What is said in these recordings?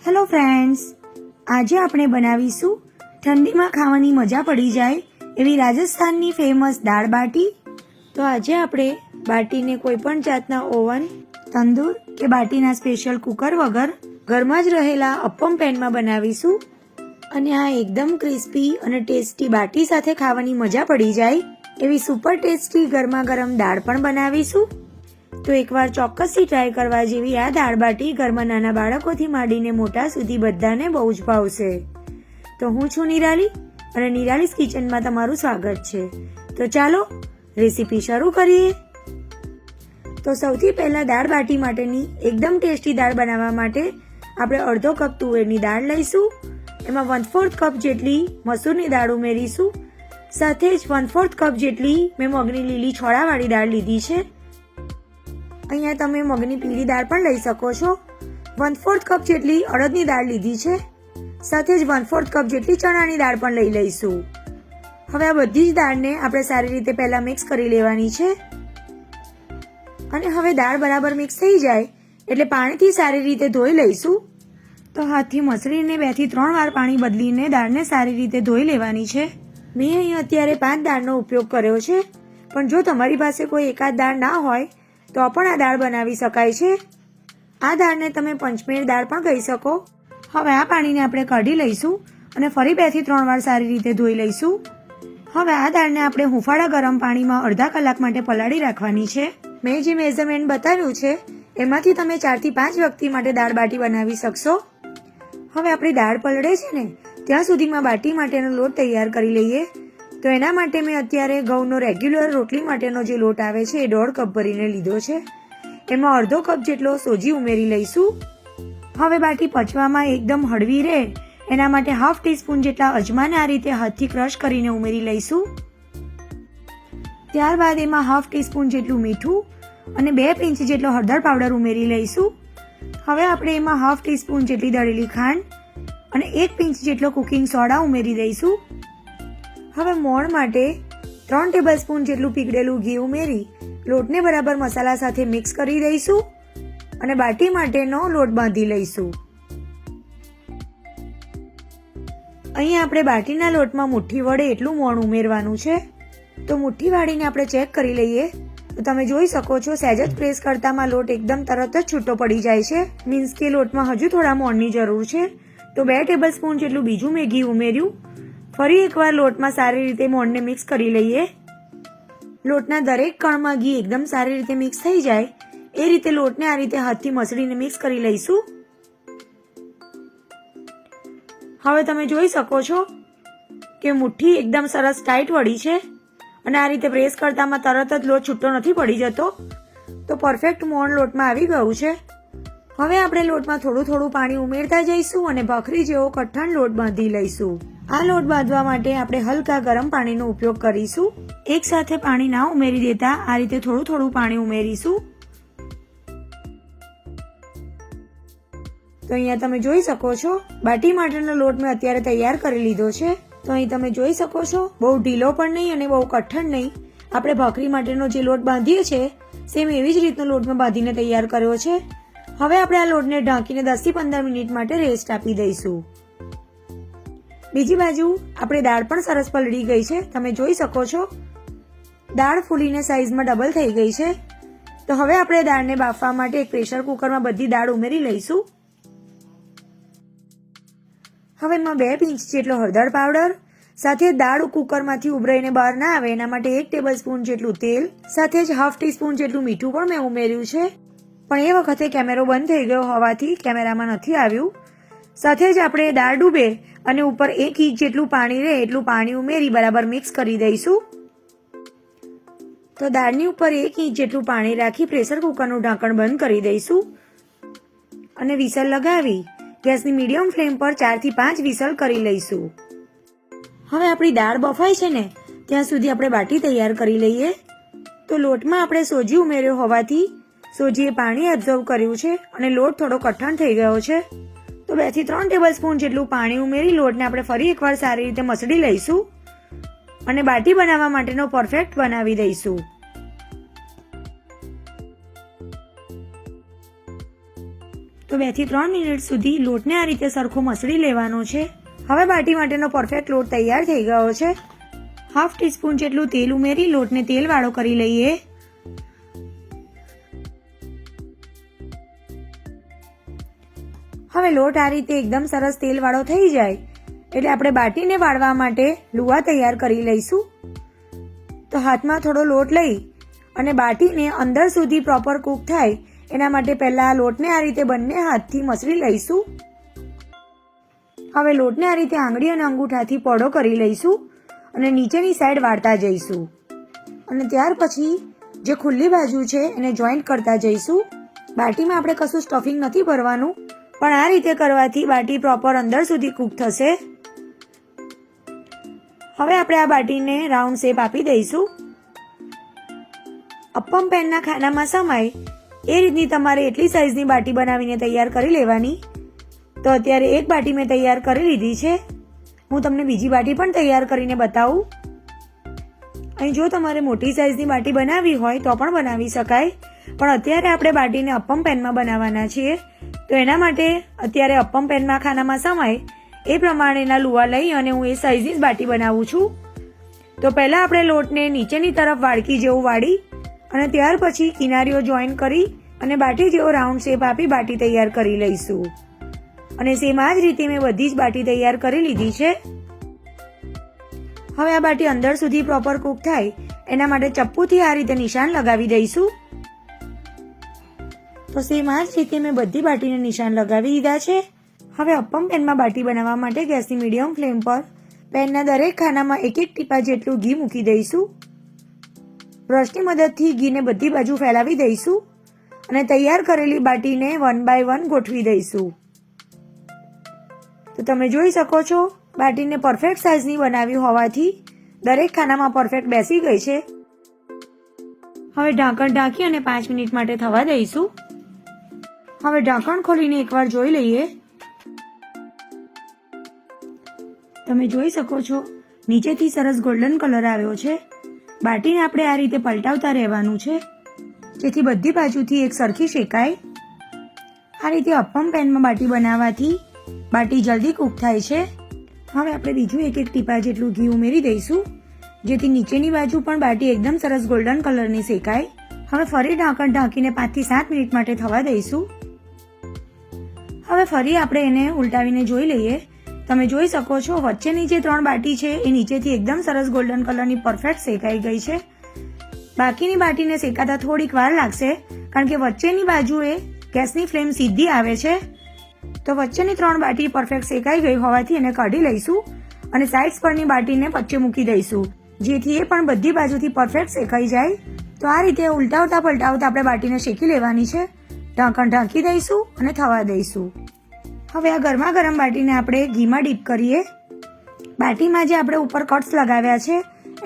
Hello friends, આજે આપણે બનાવીશું ઠંડીમાં ખાવાની મજા પડી જાય એવી રાજસ્થાનની ફેમસ દાળ બાટી. તો આજે આપણે બાટીને કોઈ પણ જાતના ઓવન, તંદૂર કે બાટીના સ્પેશિયલ કુકર વગર ઘરમાં જ રહેલા અપ્પમ પેનમાં બનાવીશું. અને આ એકદમ ક્રિસ્પી અને ટેસ્ટી બાટી સાથે ખાવાની મજા પડી જાય એવી સુપર ટેસ્ટી ગરમા ગરમ દાળ પણ બનાવીશું. તો એકવાર ચોક્કસથી ટ્રાય કરવા જેવી આ દાળ બાટી ઘરમાં નાના બાળકોથી માંડીને મોટા સુધી બધાને બહુ જ ભાવશે. તો હું છું નિરાલી અને નિરાલીસ કિચનમાં તમારું સ્વાગત છે. તો ચાલો રેસીપી શરૂ કરીએ. તો સૌથી પહેલા દાળ બાટી માટેની એકદમ ટેસ્ટી દાળ બનાવવા માટે આપણે અડધો કપ તુવેરની દાળ લઈશું. એમાં 1/4 કપ જેટલી મસૂરની દાળ ઉમેરીશું. સાથે જ 1/4 કપ જેટલી મેં મગની લીલી છોળાવાળી દાળ લીધી છે. અહીંયા તમે મગની પીળી દાળ પણ લઈ શકો છો. 1/4 કપ જેટલી અડદની દાળ લીધી છે. સાથે જ 1/4 કપ જેટલી ચણાની દાળ પણ લઈ લઈશું. હવે આ બધી જ દાળને આપણે સારી રીતે પહેલા મિક્સ કરી લેવાની છે. અને હવે દાળ બરાબર મિક્સ થઈ જાય એટલે પાણીથી સારી રીતે ધોઈ લઈશું. તો હાથથી મસળીને 2 થી 3 વાર પાણી બદલીને દાળને સારી રીતે ધોઈ લેવાની છે. મેં અહીં અત્યારે 5 દાળનો ઉપયોગ કર્યો છે, પણ જો તમારી પાસે કોઈ એકાદ દાળ ના હોય તો પણ આ દાળ બનાવી શકાય છે. આ દાળને તમે પંચમેળ દાળ પણ કહી શકો. હવે આ પાણીને આપણે કાઢી લઈશું અને ફરી 2 થી 3 વાર સારી રીતે ધોઈ લઈશું. હવે આ દાળને આપણે હુંફાળા ગરમ પાણીમાં અડધા કલાક માટે પલાળી રાખવાની છે. મેં જે મેઝરમેન્ટ બતાવ્યું છે એમાંથી તમે 4 થી 5 વ્યક્તિ માટે દાળ બાટી બનાવી શકશો. હવે આપણી દાળ પલળે છે ને ત્યાં સુધીમાં બાટી માટેનો લોટ તૈયાર કરી લઈએ. તો એના માટે મેં અત્યારે ઘઉંનો રેગ્યુલર રોટલી માટેનો જે લોટ આવે છે એ 1.5 કપ ભરીને લીધો છે. એમાં અડધો કપ જેટલો સોજી ઉમેરી લઈશું. હવે બાટી પચવામાં એકદમ હળવી રહે એના માટે 1/2 ટીસ્પૂન જેટલા અજમાને આ રીતે હાથથી ક્રશ કરીને ઉમેરી લઈશું. ત્યારબાદ એમાં 1/2 ટીસ્પૂન જેટલું મીઠું અને 2 પિંચ જેટલો હળદર પાવડર ઉમેરી લઈશું. હવે આપણે એમાં 1/2 ટીસ્પૂન જેટલી દળેલી ખાંડ અને 1 પિંચ જેટલો કુકિંગ સોડા ઉમેરી દઈશું. હવે મોણ માટે 3 ટેબલસ્પૂન જેટલું પીગળેલું ઘી ઉમેરી લોટને બરાબર મસાલા સાથે મિક્સ કરી દઈશું અને બાટી માટેનો લોટ બાંધી લઈશું. અહીં આપણે બાટીના લોટમાં મુઠ્ઠી વડે એટલું મોણ ઉમેરવાનું છે. તો મુઠ્ઠી વાળીને આપણે ચેક કરી લઈએ. તો તમે જોઈ શકો છો સહેજ જ પ્રેસ કરતામાં લોટ એકદમ તરત જ છૂટો પડી જાય છે. મીન્સ કે લોટમાં હજુ થોડા મોણની જરૂર છે. તો 2 ટેબલસ્પૂન જેટલું બીજું મેં ઘી ઉમેર્યું. ફરી એકવાર લોટમાં સારી રીતે મોણને મિક્સ કરી લઈએ. લોટના દરેક કણમાં ઘી એકદમ સારી રીતે મિક્સ થઈ જાય એ રીતે લોટને આ રીતે હાથથી મસળીને મિક્સ કરી લઈશું. હવે તમે જોઈ શકો છો કે મુઠ્ઠી એકદમ સરસ ટાઈટ વળી છે અને આ રીતે પ્રેસ કરતામાં તરત જ લોટ છૂટો નથી પડી જતો. તો પરફેક્ટ મોણ લોટમાં આવી ગયું છે. હવે આપણે લોટમાં થોડું થોડું પાણી ઉમેરતા જઈશું અને ભાખરી જેવો કઠણ લોટ બાંધી લઈશું. આ લોટ બાંધવા માટે આપણે હલકા ગરમ પાણીનો ઉપયોગ કરીશું. એક સાથે પાણી ના ઉમેરી દેતા આ રીતે થોડું થોડું પાણી ઉમેરીશું. તો અહીંયા તમે જોઈ શકો છો બાટી માટેનો લોટ મેં અત્યારે તૈયાર કરી લીધો છે. તો અહીં તમે જોઈ શકો છો બહુ ઢીલો પણ નહીં અને બહુ કઠણ નહીં. આપણે ભાખરી માટેનો જે લોટ બાંધીએ છીએ સેમ એવી જ રીતનો લોટ મેં બાંધીને તૈયાર કર્યો છે. હવે આપણે આ લોટને ઢાંકીને 10 થી 15 મિનિટ માટે રેસ્ટ આપી દઈશું. બીજી બાજુ આપણે દાળ પણ સરસ પલળી ગઈ છે. તમે જોઈ શકો છો દાળ ફૂલીને સાઈઝમાં ડબલ થઈ ગઈ છે. તો હવે આપણે દાળને બાફવા માટે એક પ્રેશર કુકરમાં બધી દાળ ઉમેરી લઈશું. હવે એમાં 2 પિંચ જેટલો હળદર પાવડર, સાથે દાળ કુકરમાંથી ઉભરાઈને બહાર ના આવે એના માટે 1 ટેબલસ્પૂન જેટલું તેલ, સાથે જ 1/2 ટીસ્પૂન જેટલું મીઠું પણ મેં ઉમેર્યું છે. પણ એ વખતે કેમેરો બંધ થઈ ગયો હોવાથી કેમેરામાં નથી આવ્યું. સાથે જ આપણે દાળ ડૂબે અને ઉપર 1 ઇંચ જેટલું પાણી રહે એટલું પાણી ઉમેરી બરાબર મિક્સ કરી દઈશું. તો દાળની ઉપર 1 ઇંચ જેટલું પાણી રાખી પ્રેશર કુકરનું ઢાંકણ બંધ કરી દઈશું અને વિસલ લગાવી ગેસની મીડિયમ ફ્લેમ પર 4 થી 5 વિસલ કરી લઈશું. હવે આપણી દાળ બફાય છે ને ત્યાં સુધી આપણે બાટી તૈયાર કરી લઈએ. તો લોટમાં આપણે સોજી ઉમેર્યો હોવાથી સોજીએ પાણી એબ્ઝોર્બ કર્યું છે અને લોટ થોડો કઠણ થઈ ગયો છે. તો 2 થી 3 ટેબલસ્પૂન જેટલું પાણી ઉમેરી લોટને આપણે ફરી એકવાર સારી રીતે મસળી લઈશું અને બાટી બનાવવા માટેનો પરફેક્ટ બનાવી દઈશું. તો તો 2 થી 3 મિનિટ સુધી લોટને આ રીતે સરખો મસળી લેવાનો છે. હવે બાટી માટેનો પરફેક્ટ લોટ તૈયાર થઈ ગયો છે. 1/2 ટીસ્પૂન જેટલું તેલ ઉમેરી લોટને તેલવાળો કરી લઈએ. હવે લોટ આ રીતે એકદમ સરસ તેલવાળો થઈ જાય એટલે આપણે બાટીને વાળવા માટે લુવા તૈયાર કરી લઈશું. તો હાથમાં થોડો લોટ લઈ અને બાટીને અંદર સુધી પ્રોપર કૂક થાય એના માટે પહેલાં લોટને આ રીતે બંને હાથથી મસળી લઈશું. હવે લોટને આ રીતે આંગળી અને અંગૂઠાથી પોળો કરી લઈશું અને નીચેની સાઈડ વાળતા જઈશું અને ત્યાર પછી જે ખુલ્લી બાજુ છે એને જોઈન્ટ કરતા જઈશું. બાટીમાં આપણે કશું સ્ટફિંગ નથી ભરવાનું, પણ આ રીતે કરવાથી બાટી પ્રોપર અંદર સુધી કૂક થશે. હવે આપણે આ બાટીને રાઉન્ડ શેપ આપી દઈશું. અપ્પમ પેનના ખાનામાં સમાય એ રીતની તમારે એટલી સાઈઝની બાટી બનાવીને તૈયાર કરી લેવાની. તો અત્યારે એક બાટી મેં તૈયાર કરી લીધી છે. હું તમને બીજી બાટી પણ તૈયાર કરીને બતાવું. અહીં જો તમારે મોટી સાઈઝની બાટી બનાવવી હોય તો પણ બનાવી શકાય, પણ અત્યારે આપણે બાટીને અપ્પમ પેનમાં બનાવવાના છીએ. તો એના માટે અત્યારે અપ્પમ પેનમાં ખાનામાં સમાય એ પ્રમાણેના લુવા લઈ અને હું એ સાઈઝની જ બાટી બનાવું છું. તો પહેલાં આપણે લોટને નીચેની તરફ વાડકી જેવું વાળી અને ત્યાર પછી કિનારીઓ જોઈન કરી અને બાટી જેવો રાઉન્ડ શેપ આપી બાટી તૈયાર કરી લઈશું. અને સેમ આ જ રીતે મેં બધી જ બાટી તૈયાર કરી લીધી છે. હવે આ બાટી અંદર સુધી પ્રોપર કૂક થાય એના માટે ચપ્પુથી આ રીતે નિશાન લગાવી દઈશું. તો સેમ આ જ રીતે મેં બધી બાટીને નિશાન લગાવી દીધા છે. હવે અપ્પમ પેનમાં બાટી બનાવવા માટે ગેસની મીડિયમ ફ્લેમ પર પેનના દરેક ખાનામાં 1-1 ટીપા જેટલું ઘી મૂકી દઈશું. બ્રશની મદદથી ઘીને બધી બાજુ ફેલાવી દઈશું અને તૈયાર કરેલી બાટીને 1 બાય 1 ગોઠવી દઈશું. તો તમે જોઈ શકો છો બાટીને પરફેક્ટ સાઈઝની બનાવી હોવાથી દરેક ખાનામાં પરફેક્ટ બેસી ગઈ છે. હવે ઢાંકણ ઢાંકી અને 5 મિનિટ માટે થવા દઈશું. હવે ઢાંકણ ખોલીને એકવાર જોઈ લઈએ. તમે જોઈ શકો છો નીચેથી સરસ ગોલ્ડન કલર આવ્યો છે. બાટીને આપણે આ રીતે પલટાવતા રહેવાનું છે જેથી બધી બાજુથી એક સરખી શેકાય. આ રીતે અપ્પમ પેનમાં બાટી બનાવવાથી બાટી જલ્દી કૂક થાય છે. હવે આપણે બીજું 1-1 ટીપા જેટલું ઘી ઉમેરી દઈશું જેથી નીચેની બાજુ પણ બાટી એકદમ સરસ ગોલ્ડન કલરની શેકાય. હવે ફરી ઢાંકણ ઢાંકીને 5 થી 7 મિનિટ માટે થવા દઈશું. હવે ફરી આપણે એને ઉલટાવીને જોઈ લઈએ. તમે જોઈ શકો છો વચ્ચેની જે 3 બાટી છે એ નીચેથી એકદમ સરસ ગોલ્ડન કલરની પરફેક્ટ શેકાઈ ગઈ છે. બાકીની બાટીને શેકાતા થોડીક વાર લાગશે કારણ કે વચ્ચેની બાજુએ ગેસની ફ્લેમ સીધી આવે છે. તો વચ્ચેની 3 બાટી પરફેક્ટ શેકાઈ ગઈ હોવાથી એને કાઢી લઈશું અને સાઇડ્સ પરની બાટીને વચ્ચે મૂકી દઈશું જેથી એ પણ બધી બાજુથી પરફેક્ટ શેકાઈ જાય. તો આ રીતે ઉલટાવતા પલટાવતા આપણે બાટીને શેકી લેવાની છે. ઢાંકણ ઢાંકી દઈશું અને થવા દઈશું. હવે આ ગરમા ગરમ બાટીને આપણે ઘીમાં ડીપ કરીએ. બાટીમાં જે આપણે ઉપર કટ્સ લગાવ્યા છે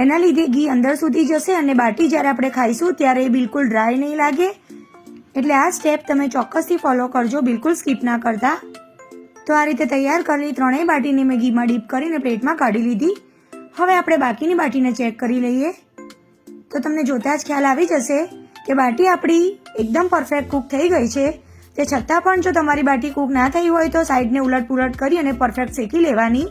એના લીધે ઘી અંદર સુધી જશે અને બાટી જ્યારે આપણે ખાઈશું ત્યારે એ બિલકુલ ડ્રાય નહીં લાગે. એટલે આ સ્ટેપ તમે ચોક્કસથી ફોલો કરજો, બિલકુલ સ્કીપ ના કરતા. તો આ રીતે તૈયાર કરેલી 3 બાટીને મેં ઘીમાં ડીપ કરીને પ્લેટમાં કાઢી લીધી. હવે આપણે બાકીની બાટીને ચેક કરી લઈએ. તો તમને જોતા જ ખ્યાલ આવી જશે કે બાટી આપણી એકદમ પરફેક્ટ કૂક થઈ ગઈ છે. તે છતાં પણ જો તમારી બાટી કૂક ના થઈ હોય તો સાઈડને ઉલટ કરી અને પરફેક્ટ શેકી લેવાની.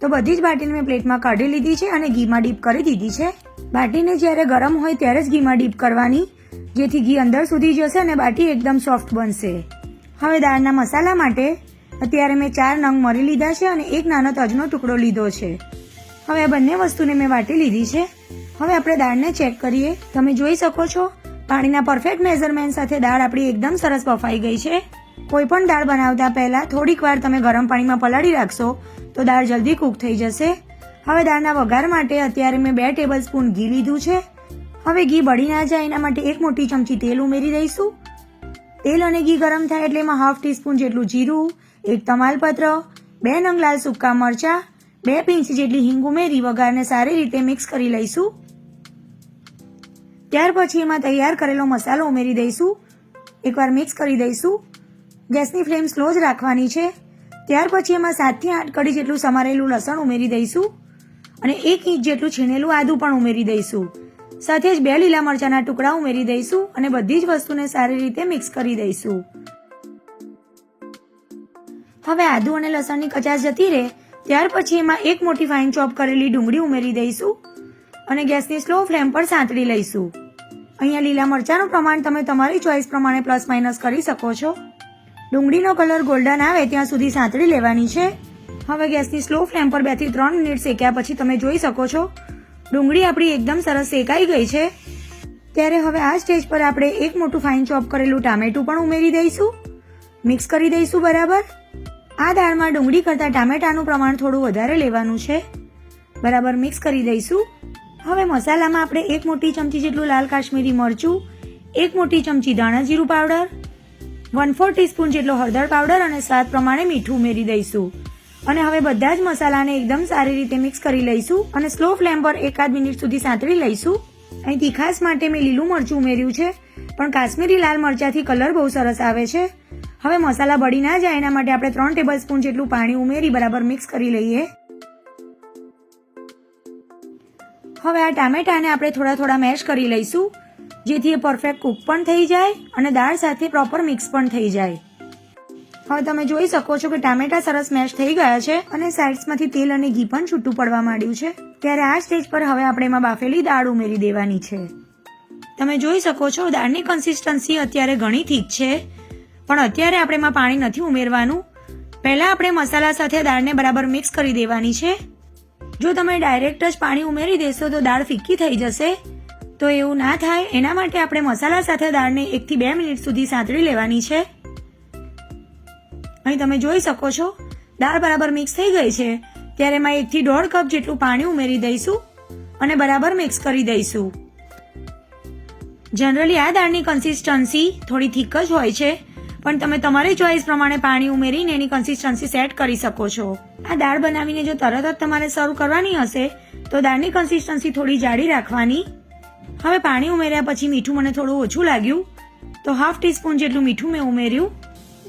તો બધી જ બાટીને મેં પ્લેટમાં કાઢી લીધી છે અને ઘીમાં ડીપ કરી દીધી છે. બાટીને જ્યારે ગરમ હોય ત્યારે જ ઘીમાં ડીપ કરવાની જેથી ઘી અંદર સુધી જશે અને બાટી એકદમ સોફ્ટ બનશે. હવે દાળના મસાલા માટે અત્યારે મેં 4 નંગ મરી લીધા છે અને 1 નાનો તજનો ટુકડો લીધો છે. હવે આ બંને વસ્તુને મેં વાટી લીધી છે. હવે આપણે દાળને ચેક કરીએ. તમે જોઈ શકો છો પાણીના પરફેક્ટ મેઝરમેન્ટ સાથે દાળ આપણી એકદમ સરસ બફાઈ ગઈ છે. કોઈ પણ દાળ બનાવતા પહેલા થોડીક વાર તમે ગરમ પાણીમાં પલાળી રાખશો તો દાળ જલ્દી કૂક થઈ જશે. હવે દાળના વઘાર માટે અત્યારે મેં 2 ટેબલસ્પૂન ઘી લીધું છે. હવે ઘી બળી ના જાય એના માટે 1 મોટી ચમચી તેલ ઉમેરી દઈશું. તેલ અને ઘી ગરમ થાય એટલે એમાં 1/2 ટીસ્પૂન જેટલું જીરું, 1 તમાલપત્ર, 2 નંગ લાલ સૂકા મરચાં, 2 પિંચ જેટલી હિંગ ઉમેરી વઘારને સારી રીતે મિક્સ કરી લઈશું. ત્યાર પછી એમાં તૈયાર કરેલો મસાલો ઉમેરી દઈશું. એકવાર મિક્સ કરી દઈશું. ગેસની ફ્લેમ સ્લો જ રાખવાની છે. ત્યાર પછી એમાં 7 થી 8 કડી જેટલું સમારેલું લસણ ઉમેરી દઈશું અને 1 ઇંચ જેટલું છીણેલું આદું પણ ઉમેરી દઈશું. સાથે જ 2 લીલા મરચાંના ટુકડા ઉમેરી દઈશું અને બધી જ વસ્તુને સારી રીતે મિક્સ કરી દઈશું. હવે આદુ અને લસણની કચાશ જતી રહે ત્યાર પછી એમાં એક મોટી ફાઇન ચોપ કરેલી ડુંગળી ઉમેરી દઈશું અને ગેસની સ્લો ફ્લેમ પર સાંતળી લઈશું. અહીંયા લીલા મરચાંનું પ્રમાણ તમે તમારી ચોઈસ પ્રમાણે પ્લસ માઇનસ કરી શકો છો. ડુંગળીનો કલર ગોલ્ડન આવે ત્યાં સુધી સાંતળી લેવાની છે. હવે ગેસની સ્લો ફ્લેમ પર 2 થી 3 મિનિટ શેક્યા પછી તમે જોઈ શકો છો ડુંગળી આપણી એકદમ સરસ શેકાઈ ગઈ છે. ત્યારે હવે આ સ્ટેજ પર આપણે એક મોટું ફાઇન ચોપ કરેલું ટામેટું પણ ઉમેરી દઈશું. મિક્સ કરી દઈશું બરાબર. આ દાળમાં ડુંગળી કરતાં ટામેટાનું પ્રમાણ થોડું વધારે લેવાનું છે. બરાબર મિક્સ કરી દઈશું. હવે મસાલામાં આપણે 1 મોટી ચમચી જેટલું લાલ કાશ્મીરી મરચું, 1 મોટી ચમચી ધાણા જીરું પાવડર, 1/4 ટીસ્પૂન જેટલો હળદર પાવડર અને સ્વાદ પ્રમાણે મીઠું ઉમેરી દઈશું. અને હવે બધા જ મસાલાને એકદમ સારી રીતે મિક્સ કરી લઈશું અને સ્લો ફ્લેમ પર 1-8 મિનિટ સુધી સાંતળી લઈશું. અહીં તીખાસ માટે મેં લીલું મરચું ઉમેર્યું છે, પણ કાશ્મીરી લાલ મરચાંથી કલર બહુ સરસ આવે છે. હવે મસાલા બળી ના જાય એના માટે આપણે 3 ટેબલસ્પૂન જેટલું પાણી ઉમેરી બરાબર મિક્સ કરી લઈએ. હવે આ ટામેટાને આપણે થોડા મેશ કરી લઈશું જેથી એ પરફેક્ટ કુક પણ થઈ જાય અને દાળ સાથે પ્રોપર મિક્સ પણ થઈ જાય. હવે તમે જોઈ શકો છો કે ટામેટા સરસ મેશ થઈ ગયા છે અને સાઇડ્સમાંથી તેલ અને ઘી પણ છૂટું પડવા માંડ્યું છે. ત્યારે આ સ્ટેજ પર હવે આપણે એમાં બાફેલી દાળ ઉમેરી દેવાની છે. તમે જોઈ શકો છો દાળની કન્સિસ્ટન્સી અત્યારે ઘણી થીક છે, પણ અત્યારે આપણે એમાં પાણી નથી ઉમેરવાનું. પહેલા આપણે મસાલા સાથે દાળને બરાબર મિક્સ કરી દેવાની છે. જો તમે ડાયરેક્ટ જ પાણી ઉમેરી દેશો તો દાળ ફીક્કી થઈ જશે. તો એવું ના થાય એના માટે આપણે મસાલા સાથે દાળને 1 થી 2 મિનિટ સુધી સાંતળી લેવાની છે. અહીં તમે જોઈ શકો છો દાળ બરાબર મિક્સ થઈ ગઈ છે. ત્યારે એમાં 1 થી 1.5 કપ જેટલું પાણી ઉમેરી દઈશું અને બરાબર મિક્સ કરી દઈશું. જનરલી આ દાળની કન્સિસ્ટન્સી થોડી થીક જ હોય છે, પણ તમે તમારી ચોઈસ પ્રમાણે પાણી ઉમેરીને એની કન્સિસ્ટન્સી સેટ કરી શકો છો. આ દાળ બનાવીને જો તરત જ તમારે સર્વ કરવાની હશે તો દાળની કન્સિસ્ટન્સી થોડી જાડી રાખવાની. હવે પાણી ઉમેર્યા પછી મીઠું મને થોડું ઓછું લાગ્યું તો 1/2 ટીસ્પૂન જેટલું મીઠું મેં ઉમેર્યું.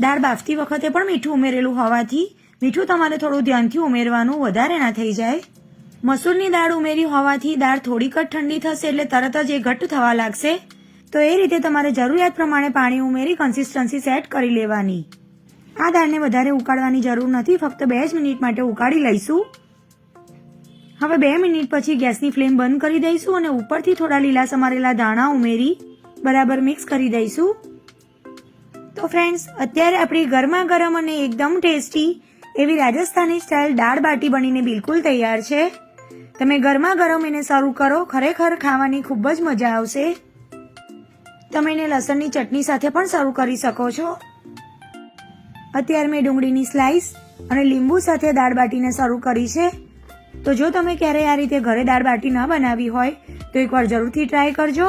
દાળ બાફતી વખતે પણ મીઠું ઉમેરેલું હોવાથી મીઠું તમારે થોડું ધ્યાનથી ઉમેરવાનું, વધારે ના થઈ જાય. મસૂરની દાળ ઉમેરી હોવાથી દાળ થોડીક જ ઠંડી થશે એટલે તરત જ એ ઘટ્ટ થવા લાગશે. તો એ રીતે તમારે જરૂરિયાત પ્રમાણે પાણી ઉમેરી કન્સિસ્ટન્સી સેટ કરી લેવાની. આ દાળને વધારે ઉકાળવાની જરૂર નથી, ફક્ત 2 જ મિનિટ માટે ઉકાળી લઈશું. હવે 2 મિનિટ પછી ગેસની ફ્લેમ બંધ કરી દઈશું અને ઉપરથી થોડા લીલા સમારેલા ધાણા ઉમેરી બરાબર મિક્સ કરી દઈશું. તો ફ્રેન્ડ્સ, અત્યારે આપણી ગરમા ગરમ અને એકદમ ટેસ્ટી એવી રાજસ્થાની સ્ટાઇલ દાળ બાટી બનીને બિલકુલ તૈયાર છે. તમે ગરમા ગરમ એને સર્વ કરો, ખરેખર ખાવાની ખૂબ જ મજા આવશે. તમે એને લસણની ચટણી સાથે પણ સર્વ કરી શકો છો. અત્યારે મેં ડુંગળીની સ્લાઇસ અને લીંબુ સાથે દાળ બાટીને સર્વ કરી છે. તો જો તમે ક્યારેય આ રીતે ઘરે દાળ બાટી ન બનાવી હોય તો એકવાર જરૂરથી ટ્રાય કરજો.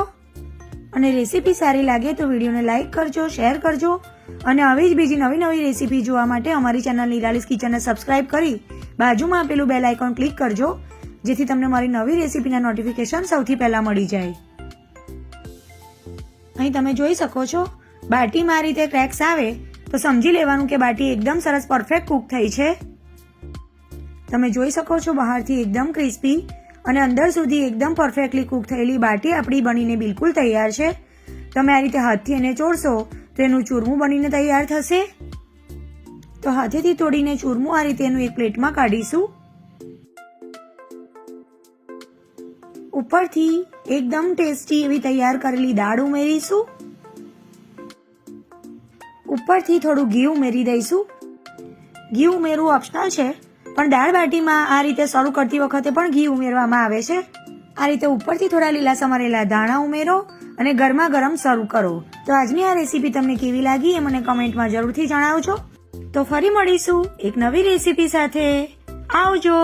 અને રેસીપી સારી લાગે તો વિડીયોને લાઇક કરજો, શેર કરજો અને આવી જ બીજી નવી રેસીપી જોવા માટે અમારી ચેનલ નિરાલીસ કિચનને સબસ્ક્રાઇબ કરી બાજુમાં આપેલું બેલ આઇકોન ક્લિક કરજો જેથી તમને મારી નવી રેસીપીના નોટિફિકેશન સૌથી પહેલા મળી જાય. અહીં તમે જોઈ શકો છો બાટીમાં આ રીતે ક્રેક્સ આવે તો સમજી લેવાનું કે બાટી એકદમ સરસ પરફેક્ટ કુક થઈ છે. તમે જોઈ શકો છો બહારથી એકદમ ક્રિસ્પી અને અંદર સુધી એકદમ પરફેક્ટલી કુક થયેલી બાટી આપણી બનીને બિલકુલ તૈયાર છે. તમે આ રીતે હાથથી એને ચોળશો તો એનું ચૂરમું બનીને તૈયાર થશે. તો હાથેથી તોડીને ચૂરમું આ રીતે એનું એક પ્લેટમાં કાઢીશું. ઉપરથી એકદમ ટેસ્ટી એવી તૈયાર કરેલી દાળ ઉમેરીશું. ઉપરથી થોડું ઘી ઉમેરી દઈશું. ઘી ઉમેરવું ઓપ્શનલ છે, પણ દાળ બાટીમાં આ રીતે સર્વ કરતી વખતે પણ ઘી ઉમેરવામાં આવે છે. આ રીતે ઉપરથી થોડા લીલા સમારેલા ધાણા ઉમેરો અને ગરમા ગરમ સર્વ કરો. તો આજની આ રેસીપી તમને કેવી લાગી એ મને કમેન્ટમાં જરૂરથી જણાવજો. તો ફરી મળીશું એક નવી રેસીપી સાથે. આવજો.